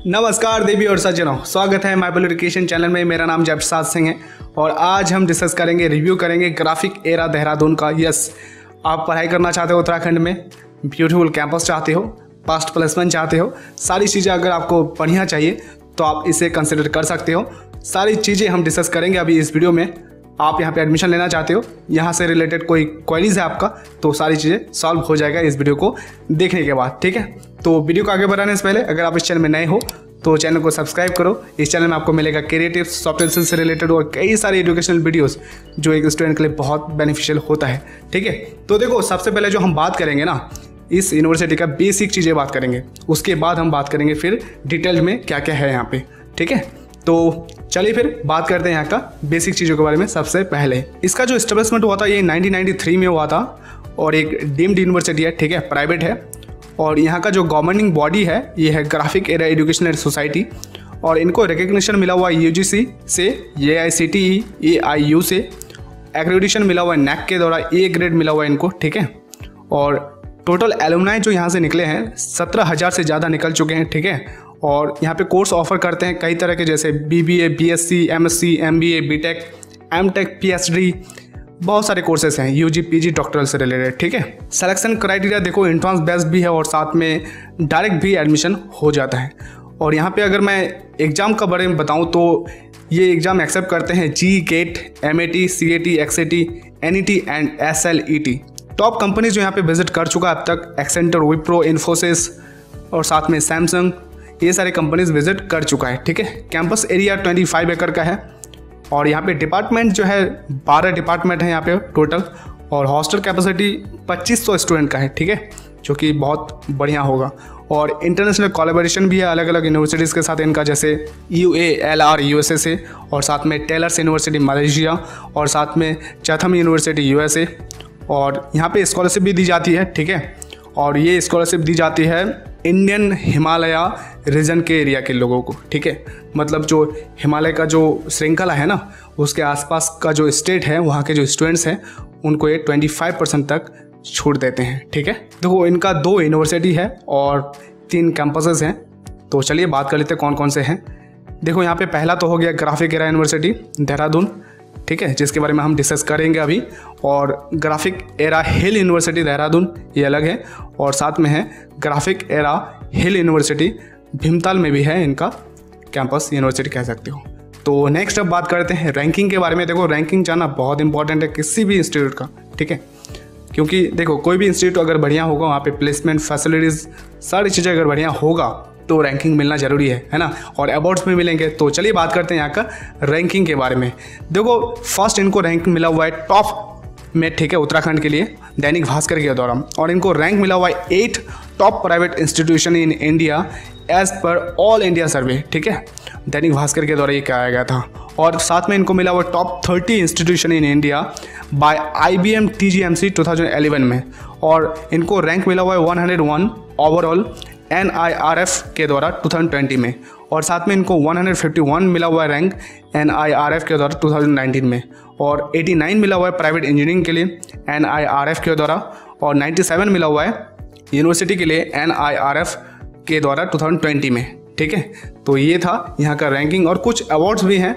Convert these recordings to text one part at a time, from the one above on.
नमस्कार देवी और सज्जनों, स्वागत है माय एजुकेशन चैनल में। मेरा नाम जयप्रसाद सिंह है और आज हम डिस्कस करेंगे, रिव्यू करेंगे ग्राफिक एरा देहरादून का। यस, आप पढ़ाई करना चाहते हो उत्तराखंड में, ब्यूटीफुल कैंपस चाहते हो, पास्ट प्लेसमेंट चाहते हो, सारी चीज़ें अगर आपको बढ़िया चाहिए तो आप इसे कंसिडर कर सकते हो। सारी चीज़ें हम डिस्कस करेंगे अभी इस वीडियो में। आप यहाँ पे एडमिशन लेना चाहते हो, यहाँ से रिलेटेड कोई क्वेरीज है आपका, तो सारी चीज़ें सॉल्व हो जाएगा इस वीडियो को देखने के बाद। ठीक है, तो वीडियो को आगे बढ़ाने से पहले अगर आप इस चैनल में नए हो तो चैनल को सब्सक्राइब करो। इस चैनल में आपको मिलेगा क्रिएटिव सॉफ्टवेयर से रिलेटेड और कई सारे एजुकेशनल वीडियोस जो एक स्टूडेंट के लिए बहुत बेनिफिशियल होता है। ठीक है, तो देखो सबसे पहले जो हम बात करेंगे ना, इस यूनिवर्सिटी का बेसिक चीज़ें बात करेंगे, उसके बाद हम बात करेंगे फिर डिटेल में क्या क्या है यहाँ पे। ठीक है, तो चलिए फिर बात करते हैं यहाँ का बेसिक चीज़ों के बारे में। सबसे पहले इसका जो एस्टेब्लिशमेंट हुआ था ये 1993 में हुआ था और एक डीम्ड यूनिवर्सिटी है। ठीक है, प्राइवेट है और यहाँ का जो गवर्निंग बॉडी है ये है ग्राफिक एरा एजुकेशनल सोसाइटी और इनको रिकग्निशन मिला हुआ है यूजीसी से, AICTE AIU से, एक्रेडिटेशन मिला हुआ है NAAC के द्वारा, A ग्रेड मिला हुआ है इनको। ठीक है, और टोटल एलुमनाई जो यहाँ से निकले हैं 17,000 से ज़्यादा निकल चुके हैं। ठीक है, और यहाँ पे कोर्स ऑफर करते हैं कई तरह के, जैसे BBA BSc MSc MBA BTech MTech PhD, बहुत सारे कोर्सेज हैं, UG PG डॉक्टरल से रिलेटेड। ठीक है, सिलेक्शन क्राइटेरिया देखो एंट्रेंस बेस्ड भी है और साथ में डायरेक्ट भी एडमिशन हो जाता है। और यहाँ पे अगर मैं एग्ज़ाम का बारे में बताऊँ तो ये एग्ज़ाम एक्सेप्ट करते हैं GE GATE MAT CAT XAT NET and SLET। Top companies जो यहाँ पे विजिट कर चुका है अब तक, एक्सेंटर, विप्रो, इन्फोसिस और साथ में सैमसंग, ये सारे कंपनीज विजिट कर चुका है। ठीक है, कैंपस एरिया 25 एकड़ का है और यहाँ पे डिपार्टमेंट जो है 12 डिपार्टमेंट है यहाँ पे टोटल, और हॉस्टल कैपेसिटी 2500 स्टूडेंट का है। ठीक है, जो कि बहुत बढ़िया होगा। और इंटरनेशनल कोलैबोरेशन भी है अलग अलग यूनिवर्सिटीज़ के साथ इनका, जैसे UALR USA से, और साथ में टेलर्स यूनिवर्सिटी मलेशिया, और साथ में चैथम यूनिवर्सिटी USA। और यहाँ पे स्कॉलरशिप भी दी जाती है। ठीक है, और ये स्कॉलरशिप दी जाती है इंडियन हिमालय रीजन के एरिया के लोगों को। ठीक है, मतलब जो हिमालय का जो श्रृंखला है ना, उसके आसपास का जो स्टेट है वहाँ के जो स्टूडेंट्स हैं उनको ये 25% तक छूट देते हैं। ठीक है, देखो इनका 2 यूनिवर्सिटी है और 3 कैंपसेस हैं। तो चलिए बात कर लेते हैं कौन कौन से हैं। देखो यहाँ पे पहला तो हो गया ग्राफिक एरा यूनिवर्सिटी देहरादून। ठीक है, जिसके बारे में हम डिस्कस करेंगे अभी। और ग्राफिक एरा हिल यूनिवर्सिटी देहरादून ये अलग है, और साथ में है ग्राफिक एरा हिल यूनिवर्सिटी भीमताल में भी है इनका कैंपस, यूनिवर्सिटी कह सकते हो। तो नेक्स्ट अब बात करते हैं रैंकिंग के बारे में। देखो रैंकिंग जाना बहुत इंपॉर्टेंट है किसी भी इंस्टीट्यूट का। ठीक है, क्योंकि देखो कोई भी इंस्टीट्यूट अगर बढ़िया होगा, वहाँ पे प्लेसमेंट फैसिलिटीज़ सारी चीज़ें अगर बढ़िया होगा तो रैंकिंग मिलना ज़रूरी है ना, और अवार्ड्स भी मिलेंगे। तो चलिए बात करते हैं यहाँ का रैंकिंग के बारे में। देखो फर्स्ट इनको रैंक मिला हुआ है टॉप में, ठीक है, उत्तराखंड के लिए दैनिक भास्कर के द्वारा, और इनको रैंक मिला हुआ है 8 top private institution in India as per all India survey. ठीक है, दैनिक भास्कर के द्वारा ये कराया गया था। और साथ में इनको मिला हुआ top 30 institution in India by IBM TGMC 2011 में, और इनको रैंक मिला हुआ है 101 ओवरऑल NIRF के द्वारा 2020 में, और साथ में इनको 151 मिला हुआ है रैंक NIRF के द्वारा 2019 में, और 89 मिला हुआ है प्राइवेट इंजीनियरिंग के लिए NIRF के द्वारा, और 97 मिला हुआ है यूनिवर्सिटी के लिए NIRF के द्वारा 2020 में। ठीक है, तो ये था यहाँ का रैंकिंग, और कुछ अवार्ड्स भी हैं।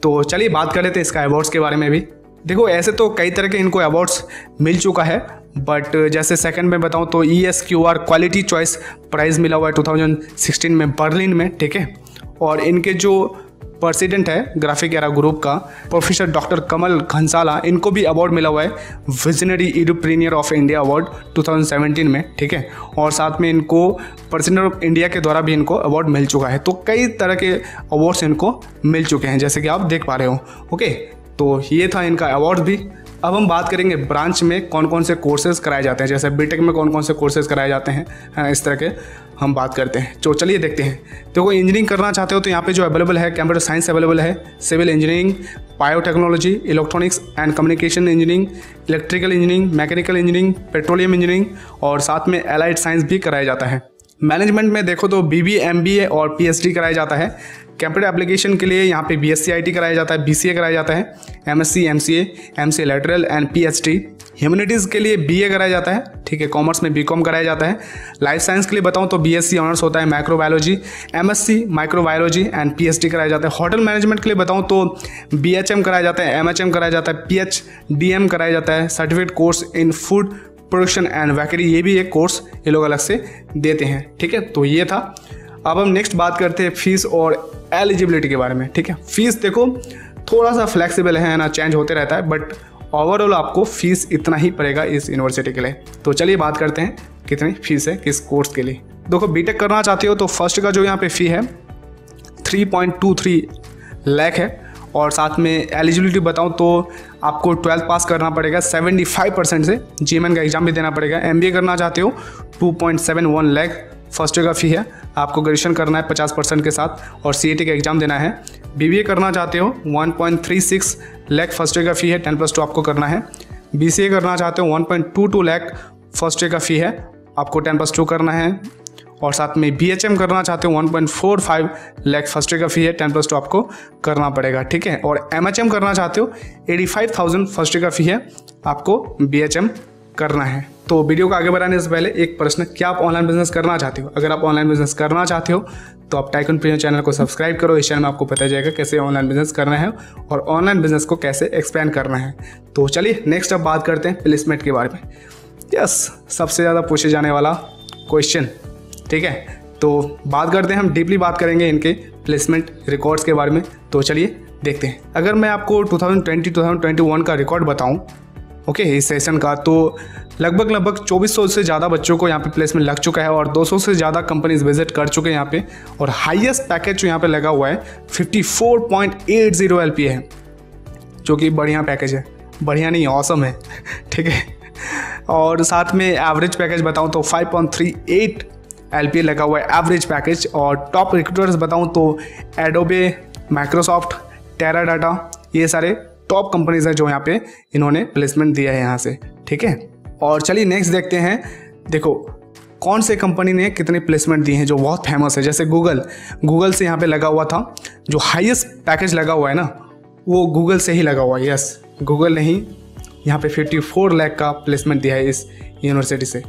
तो चलिए बात कर लेते हैं इसका अवार्ड्स के बारे में भी। देखो ऐसे तो कई तरह के इनको अवार्ड्स मिल चुका है, बट जैसे सेकंड में बताऊं तो ESQR क्वालिटी चॉइस प्राइज़ मिला हुआ है 2016 में बर्लिन में। ठीक है, और इनके जो प्रेसिडेंट है ग्राफिक एरा ग्रुप का प्रोफेसर डॉक्टर कमल घनसाला, इनको भी अवार्ड मिला हुआ है visionary entrepreneur of India award 2017 में। ठीक है, और साथ में इनको प्रेसिडेंट ऑफ इंडिया के द्वारा भी इनको अवार्ड मिल चुका है। तो कई तरह के अवार्ड्स इनको मिल चुके हैं जैसे कि आप देख पा रहे हो। ओके, तो ये था इनका अवार्ड भी। अब हम बात करेंगे ब्रांच में कौन कौन से कोर्सेज कराए जाते हैं, जैसे बीटेक में कौन कौन से कोर्सेज कराए जाते हैं, इस तरह के हम बात करते हैं। तो चलिए देखते हैं। देखो इंजीनियरिंग करना चाहते हो तो यहाँ पे जो अवेलेबल है, कंप्यूटर साइंस अवेलेबल है, civil engineering, biotechnology, electronics and communication engineering, electrical engineering, mechanical engineering, petroleum engineering, और साथ में एलाइड साइंस भी कराया जाता है। मैनेजमेंट में देखो तो BBA MBA और PhD कराया जाता है। कंप्यूटर एप्लीकेशन के लिए यहाँ पे BSc IT कराया जाता है, BCA कराया जाता है, MSc MCA MCA lateral and PhD। Humanities के लिए BA कराया जाता है, ठीक है। कॉमर्स में BCom कराया जाता है। लाइफ साइंस के लिए बताऊँ तो BSc ऑनर्स होता है microbiology, MSc microbiology and PhD कराया जाता है। होटल मैनेजमेंट के लिए बताऊँ तो BHM कराया जाता है, MHM कराया जाता है, PhDM कराया जाता है। Certificate course in food production and bakery, ये भी एक कोर्स ये लोग अलग से देते हैं, ठीक है। तो ये था। अब हम नेक्स्ट बात करते हैं फीस और एलिजिबिलिटी के बारे में, ठीक है। फीस देखो थोड़ा सा फ्लेक्सिबल है ना, चेंज होते रहता है, बट ओवरऑल आपको फीस इतना ही पड़ेगा इस यूनिवर्सिटी के लिए। तो चलिए बात करते हैं कितनी फीस है किस कोर्स के लिए। देखो बीटेक करना चाहते हो तो फर्स्ट का जो यहाँ पे फ़ी है 3.23 लाख है, और साथ में एलिजिबिलिटी बताऊँ तो आपको 12th पास करना पड़ेगा 75% से, GMAN का एग्ज़ाम भी देना पड़ेगा। MBA करना चाहते हो 2.71 लाख फर्स्ट ईयर का फ़ी है, आपको ग्रेजुएशन करना है 50% के साथ और CAT का एग्ज़ाम देना है। BBA करना चाहते हो 1.36 लाख फर्स्ट ईयर का फ़ी है, 10+2 आपको करना है। BCA करना चाहते हो 1.22 लाख फर्स्ट ईयर का फ़ी है, आपको 10+2 करना है। और साथ में BHM करना चाहते हो 1.45 लाख फर्स्ट ईयर का फ़ी है, 10+2 आपको करना पड़ेगा, ठीक है। और MHM करना चाहते हो 85,000 फर्स्ट ईयर का फ़ी है, आपको BHM करना है। तो वीडियो को आगे बढ़ाने से पहले एक प्रश्न, क्या आप ऑनलाइन बिजनेस करना चाहते हो? अगर आप ऑनलाइन बिजनेस करना चाहते हो तो आप टाइकून प्रीमियम चैनल को सब्सक्राइब करो। इस चैनल में आपको पता जाएगा कैसे ऑनलाइन बिजनेस करना है और ऑनलाइन बिजनेस को कैसे एक्सपेंड करना है। तो चलिए नेक्स्ट अब बात करते हैं प्लेसमेंट के बारे में। यस, सबसे ज़्यादा पूछे जाने वाला क्वेश्चन, ठीक है। तो बात करते हैं, हम डीपली बात करेंगे इनके प्लेसमेंट रिकॉर्ड्स के बारे में। तो चलिए देखते हैं। अगर मैं आपको 2020-2021 का रिकॉर्ड बताऊं, ओके, इस सेशन का, तो लगभग 2400 से ज़्यादा बच्चों को यहाँ पे प्लेसमेंट लग चुका है और 200 से ज़्यादा कंपनीज विजिट कर चुके हैं यहाँ पे। और हाईएस्ट पैकेज जो यहाँ पे लगा हुआ है 54.80 LPA है, जो कि बढ़िया पैकेज है, बढ़िया नहीं ऑसम है, ठीक है। और साथ में एवरेज पैकेज बताऊँ तो 5.38 LPA लगा हुआ है एवरेज पैकेज। और टॉप रिक्रूटर्स बताऊँ तो एडोबे, माइक्रोसॉफ्ट, टेराडाटा, ये सारे टॉप कंपनीज हैं जो यहाँ पे इन्होंने प्लेसमेंट दिया है यहाँ से, ठीक है। और चलिए नेक्स्ट देखते हैं। देखो कौन से कंपनी ने कितने प्लेसमेंट दिए हैं जो बहुत फेमस है। जैसे गूगल से यहाँ पे लगा हुआ था, जो हाईएस्ट पैकेज लगा हुआ है ना, वो गूगल से ही लगा हुआ है। यस, गूगल ने ही यहाँ पे 54 लाख का प्लेसमेंट दिया है इस यूनिवर्सिटी से,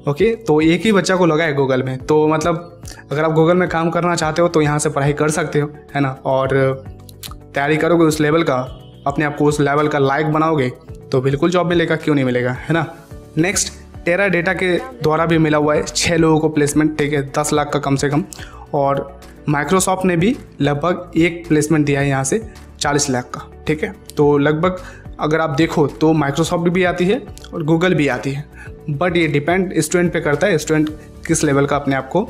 ओके। तो एक ही बच्चा को लगा है गूगल में, तो मतलब अगर आप गूगल में काम करना चाहते हो तो यहाँ से पढ़ाई कर सकते हो, है ना। और तैयारी करोगे उस लेवल का, अपने आप को उस लेवल का लायक बनाओगे तो बिल्कुल जॉब मिलेगा, क्यों नहीं मिलेगा, है ना। नेक्स्ट टेराडाटा के द्वारा भी मिला हुआ है 6 लोगों को प्लेसमेंट, ठीक है, 10 लाख का कम से कम। और माइक्रोसॉफ्ट ने भी लगभग एक प्लेसमेंट दिया है यहाँ से 40 लाख का, ठीक है। तो लगभग अगर आप देखो तो माइक्रोसॉफ्ट भी आती है और गूगल भी आती है, बट ये डिपेंड स्टूडेंट पे करता है, स्टूडेंट किस लेवल का अपने आप को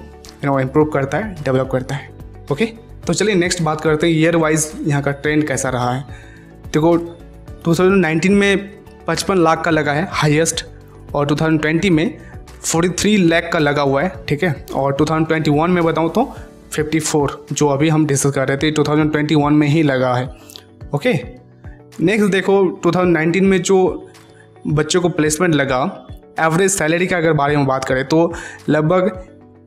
इम्प्रूव करता है, डेवलप करता है, ओके। तो चलिए नेक्स्ट बात करते हैं ईयर वाइज यहाँ का ट्रेंड कैसा रहा है। देखो 2019 में 55 लाख का लगा है हाईएस्ट, और 2020 में 43 लाख का लगा हुआ है, ठीक है। और 2021 में बताऊँ तो 54, जो अभी हम डिस्कस कर रहे थे, 2021 में ही लगा है, ओके। नेक्स्ट देखो 2019 में जो बच्चों को प्लेसमेंट लगा, एवरेज सैलरी का अगर बारे में बात करें तो लगभग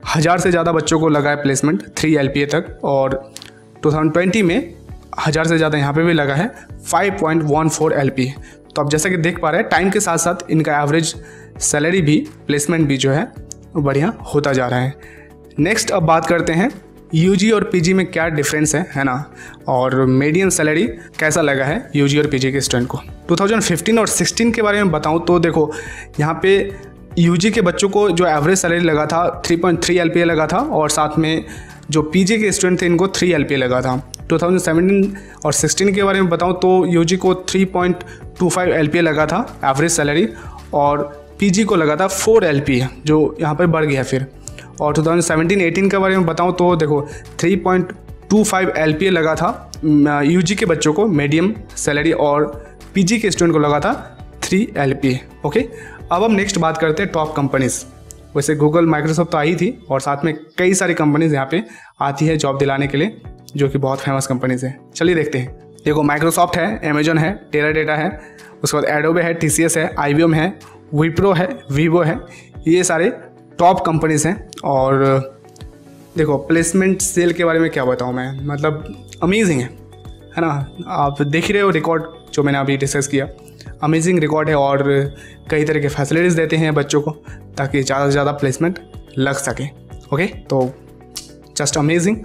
1000 से ज़्यादा बच्चों को लगा है प्लेसमेंट 3 LPA तक। और 2020 में 1000 से ज़्यादा यहाँ पे भी लगा है 5.14 LPA। तो आप जैसा कि देख पा रहे हैं टाइम के साथ साथ इनका एवरेज सैलरी भी, प्लेसमेंट भी जो है बढ़िया होता जा रहा है। नेक्स्ट अब बात करते हैं UG और PG में क्या डिफरेंस है ना, और मीडियन सैलरी कैसा लगा है UG और PG के स्टूडेंट को। 2015 और 16 के बारे में बताऊं तो देखो यहाँ पे UG के बच्चों को जो एवरेज सैलरी लगा था 3.3 LPA लगा था, और साथ में जो PG के स्टूडेंट थे इनको 3 LPA लगा था। 2017 और 16 के बारे में बताऊं तो UG को 3.25 LPA लगा था एवरेज सैलरी, और PG को लगा था 4 LPA, जो यहाँ पर बढ़ गया फिर। और 2017-18 के बारे में बताऊं तो देखो 3.25 LPA लगा था UG के बच्चों को मीडियम सैलरी, और PG के स्टूडेंट को लगा था 3 LPA, ओके। अब हम नेक्स्ट बात करते हैं टॉप कंपनीज। वैसे गूगल, माइक्रोसॉफ्ट तो आई थी, और साथ में कई सारी कंपनीज यहाँ पे आती है जॉब दिलाने के लिए, जो कि बहुत फेमस कंपनीज हैं। चलिए देखते हैं। देखो माइक्रोसॉफ्ट है, अमेजन है, टेराडाटा है, उसके बाद एडोबे है, TCS है, IBM है, विप्रो है, वीवो है, ये सारे टॉप कंपनीज हैं। और देखो प्लेसमेंट सेल के बारे में क्या बताऊँ मैं, मतलब अमेजिंग है ना। आप देख ही रहे हो रिकॉर्ड जो मैंने अभी डिस्कस किया, अमेजिंग रिकॉर्ड है। और कई तरह के फैसिलिटीज़ देते हैं बच्चों को ताकि ज़्यादा से ज़्यादा प्लेसमेंट लग सके। ओके, तो जस्ट अमेजिंग।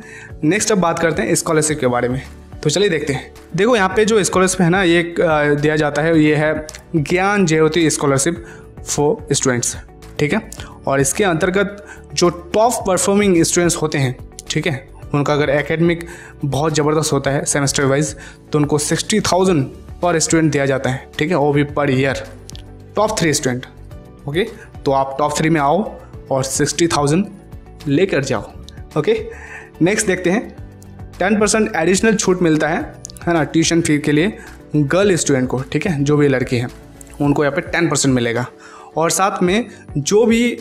नेक्स्ट अब बात करते हैं स्कॉलरशिप के बारे में, तो चलिए देखते हैं। देखो यहाँ पे जो स्कॉलरशिप है ना, ये दिया जाता है, ये है ज्ञान ज्योति स्कॉलरशिप फॉर स्टूडेंट्स, ठीक है। और इसके अंतर्गत जो टॉप परफॉर्मिंग स्टूडेंट्स होते हैं, ठीक है, उनका अगर एकेडमिक बहुत ज़बरदस्त होता है सेमेस्टर वाइज, तो उनको 60,000 पर स्टूडेंट दिया जाता है, ठीक है, वो भी per year. Top 3 student, okay, तो आप टॉप 3 में आओ और 60,000 लेकर जाओ। ओके, नेक्स्ट देखते हैं। 10% एडिशनल छूट मिलता है ना, ट्यूशन फी के लिए गर्ल स्टूडेंट को, ठीक है, जो भी लड़की हैं उनको यहाँ पे 10% मिलेगा। और साथ में जो भी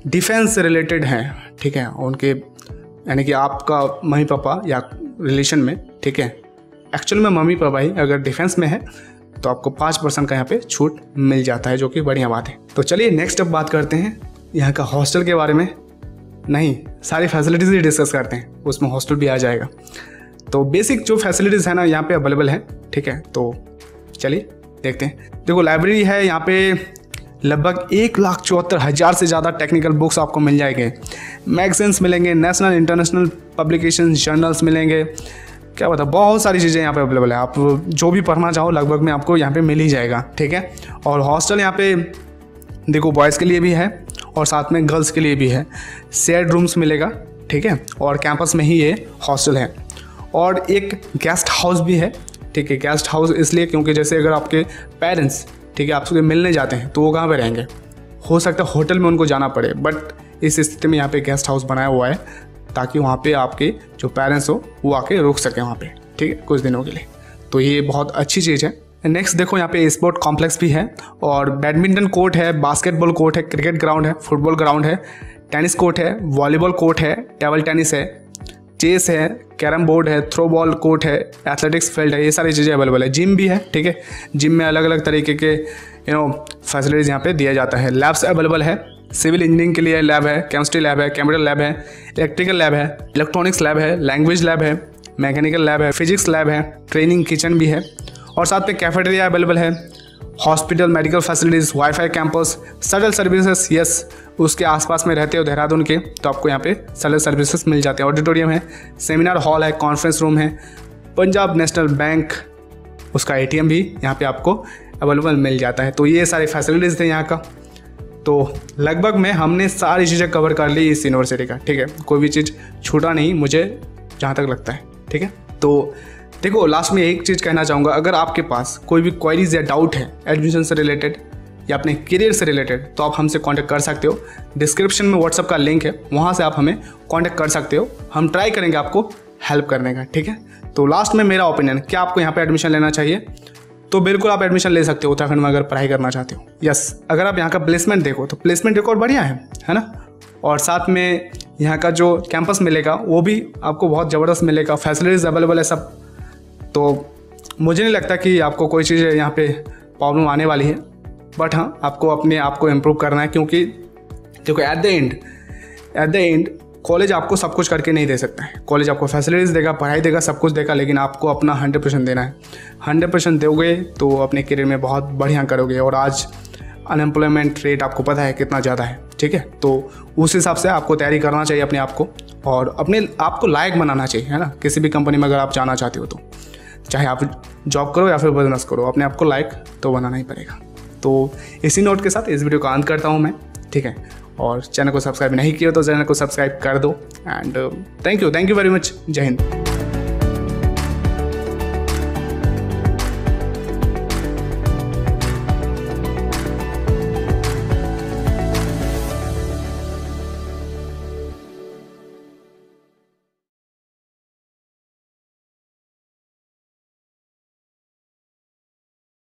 डिफेंस से रिलेटेड हैं, ठीक है, उनके यानी कि आपका मम्मी पापा या रिलेशन में, ठीक है, एक्चुअल में मम्मी पापा ही अगर डिफेंस में है तो आपको 5% का यहाँ पे छूट मिल जाता है, जो कि बढ़िया बात है। तो चलिए नेक्स्ट अब बात करते हैं यहाँ का हॉस्टल के बारे में। नहीं, सारी फैसिलिटीज़ ही डिस्कस करते हैं, उसमें हॉस्टल भी आ जाएगा। तो बेसिक जो फैसिलिटीज़ है ना यहाँ पे अवेलेबल है, ठीक है, तो चलिए देखते हैं। देखो लाइब्रेरी है यहाँ पे, लगभग 1,74,000 से ज़्यादा टेक्निकल बुक्स आपको मिल जाएंगे, मैगजीन्स मिलेंगे, नेशनल इंटरनेशनल पब्लिकेशन जर्नल्स मिलेंगे, क्या बता, बहुत सारी चीज़ें यहाँ पे अवेलेबल है। आप जो भी पढ़ना चाहो लगभग में आपको यहाँ पे मिल ही जाएगा, ठीक है। और हॉस्टल यहाँ पे देखो बॉयज़ के लिए भी है और साथ में गर्ल्स के लिए भी है, शेयर्ड रूम्स मिलेगा, ठीक है, और कैंपस में ही ये हॉस्टल है। और एक गेस्ट हाउस भी है, ठीक है। गेस्ट हाउस इसलिए क्योंकि जैसे अगर आपके पेरेंट्स, ठीक है, आपसे मिलने जाते हैं तो वो कहाँ पे रहेंगे, हो सकता है होटल में उनको जाना पड़े, बट इस स्थिति में यहाँ पे गेस्ट हाउस बनाया हुआ है ताकि वहाँ पे आपके जो पेरेंट्स हो वो आके रुक सकें वहाँ पे, ठीक है, कुछ दिनों के लिए। तो ये बहुत अच्छी चीज़ है। नेक्स्ट देखो यहाँ पे स्पोर्ट कॉम्प्लेक्स भी है और बैडमिंटन कोर्ट है, बास्केटबॉल कोर्ट है, क्रिकेट ग्राउंड है, फुटबॉल ग्राउंड है, टेनिस कोर्ट है, वॉलीबॉल कोर्ट है, टेबल टेनिस है, चेस है, कैरम बोर्ड है, थ्रो बॉल कोर्ट है, एथलेटिक्स फील्ड है, ये सारी चीज़ें अवेलेबल है। जिम भी है, ठीक है, जिम में अलग अलग तरीके के फैसिलिटीज़ यहाँ पे दिया जाता है। लैब्स अवेलेबल है, सिविल इंजीनियरिंग के लिए लैब है, केमिस्ट्री लैब है, कंप्यूटर लैब है, इलेक्ट्रिकल लैब है, इलेक्ट्रॉनिक्स लैब है, लैंग्वेज लैब है, मैकेनिकल लैब है, फिजिक्स लैब है, ट्रेनिंग किचन भी है और साथ में कैफेटेरिया अवेलेबल है, hospital, medical facilities, wifi campus, shuttle services. Yes, उसके आसपास में रहते हो देहरादून के तो आपको यहाँ पे शटल सर्विसेज मिल जाते हैं। ऑडिटोरियम है, सेमिनार हॉल है, कॉन्फ्रेंस रूम है, पंजाब नेशनल बैंक उसका ATM भी यहाँ पे आपको अवेलेबल मिल जाता है। तो ये सारी फैसिलिटीज़ थे यहाँ का। तो लगभग में हमने सारी चीज़ें कवर कर ली इस यूनिवर्सिटी का, ठीक है, कोई भी चीज़ छूटा नहीं मुझे जहाँ तक लगता है, ठीक है। तो देखो लास्ट में एक चीज़ कहना चाहूँगा, अगर आपके पास कोई भी क्वेरीज या डाउट है एडमिशन से रिलेटेड या अपने करियर से रिलेटेड तो आप हमसे कांटेक्ट कर सकते हो। डिस्क्रिप्शन में व्हाट्सअप का लिंक है, वहाँ से आप हमें कांटेक्ट कर सकते हो, हम ट्राई करेंगे आपको हेल्प करने का, ठीक है। तो लास्ट में मेरा ओपिनियन, क्या आपको यहाँ पे एडमिशन लेना चाहिए? तो बिल्कुल आप एडमिशन ले सकते हो उत्तराखंड में अगर पढ़ाई करना चाहते हो। यस, अगर आप यहाँ का प्लेसमेंट देखो तो प्लेसमेंट रिकॉर्ड बढ़िया है ना। और साथ में यहाँ का जो कैंपस मिलेगा वो भी आपको बहुत ज़बरदस्त मिलेगा, फैसिलिटीज़ अवेलेबल है सब। तो मुझे नहीं लगता कि आपको कोई चीज़ यहाँ पे प्रॉब्लम आने वाली है, बट हाँ आपको अपने आप को इम्प्रूव करना है, क्योंकि देखो एट द एंड कॉलेज आपको सब कुछ करके नहीं दे सकता है। कॉलेज आपको फैसिलिटीज़ देगा, पढ़ाई देगा, सब कुछ देगा, लेकिन आपको अपना 100% देना है। 100% दोगे तो अपने करियर में बहुत बढ़िया करोगे। और आज अनएम्प्लॉयमेंट रेट आपको पता है कितना ज़्यादा है, ठीक है। तो उस हिसाब से आपको तैयारी करना चाहिए अपने आप को और अपने आप को लायक बनाना चाहिए, है ना। किसी भी कंपनी में अगर आप जाना चाहते हो तो चाहे आप जॉब करो या फिर बिजनेस करो, अपने आप को लायक तो बनाना ही पड़ेगा। तो इसी नोट के साथ इस वीडियो का अंत करता हूँ मैं, ठीक है। और चैनल को सब्सक्राइब नहीं किया तो चैनल को सब्सक्राइब कर दो। And thank you very much. जय हिंद।